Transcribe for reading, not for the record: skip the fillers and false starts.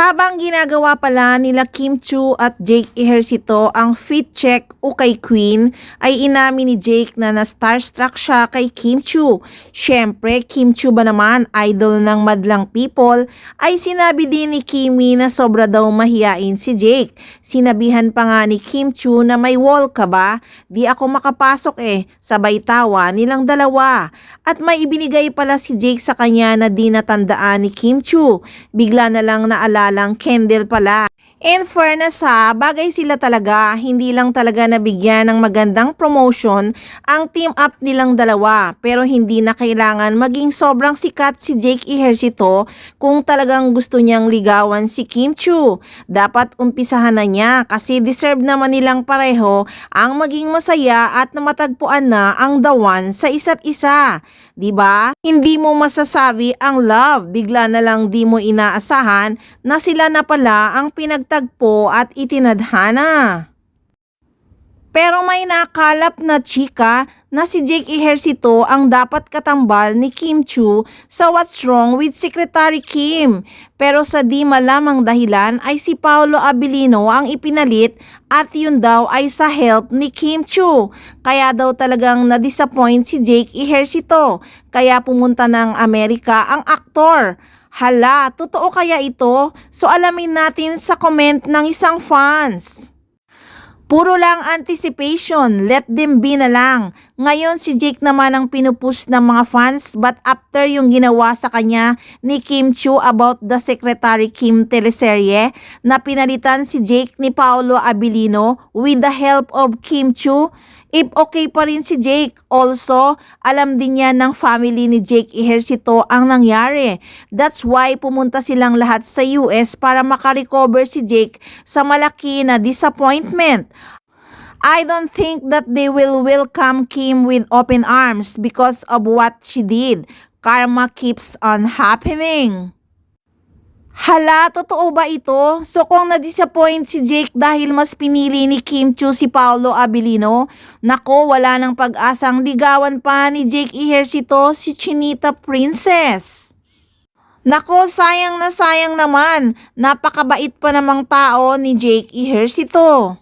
Habang ginagawa pala nila Kim Chiu at Jake Ejercito ang fit check o kay Queen, ay inamin ni Jake na na-starstruck siya kay Kim Chiu. Syempre, Kim Chiu ba naman, idol ng madlang people, ay sinabi din ni Kimmy na sobra daw mahiyain si Jake. Sinabihan pa nga ni Kim Chiu na may wall ka ba? Di ako makapasok sabay tawa nilang dalawa. At may ibinigay pala si Jake sa kanya na di natandaan ni Kim Chiu. Bigla na lang naalalang candle pala. In fairness bagay sila talaga, hindi lang talaga nabigyan ng magandang promotion ang team up nilang dalawa, pero hindi na kailangan maging sobrang sikat si Jake Ejercito kung talagang gusto niyang ligawan si Kim Chiu. Dapat umpisahan na niya kasi deserve naman nilang pareho ang maging masaya at na matagpuan na ang the one sa isa't isa. Diba? Hindi mo masasabi ang love, bigla na lang di mo inaasahan na sila na pala ang pinagtagpo at itinadhana. Pero may nakalap na chika na si Jake Ejercito ang dapat katambal ni Kim Chiu sa What's Wrong with Secretary Kim. Pero sa di malamang dahilan ay si Paolo Abilino ang ipinalit at yun daw ay sa help ni Kim Chiu. Kaya daw talagang na-disappoint si Jake Ejercito. Kaya pumunta ng Amerika ang aktor. Hala, totoo kaya ito? So alamin natin sa comment ng isang fans. Puro lang anticipation, let them be na lang. Ngayon si Jake naman ang pinupush ng mga fans, but after yung ginawa sa kanya ni Kim Chiu about the Secretary Kim teleserye na pinalitan si Jake ni Paolo Abilino with the help of Kim Chiu, if okay pa rin si Jake. Also, alam din niya ng family ni Jake Ejercito ang nangyari. That's why pumunta silang lahat sa US para makarecover si Jake sa malaki na disappointment. I don't think that they will welcome Kim with open arms because of what she did. Karma keeps on happening. Hala, totoo ba ito? So kung na-disappoint si Jake dahil mas pinili ni Kim Chiu si Paolo Abilino, nako, wala nang pag-asang ligawan pa ni Jake Ejercito si Chinita Princess. Nako, sayang na sayang naman, napakabait pa namang tao ni Jake Ejercito.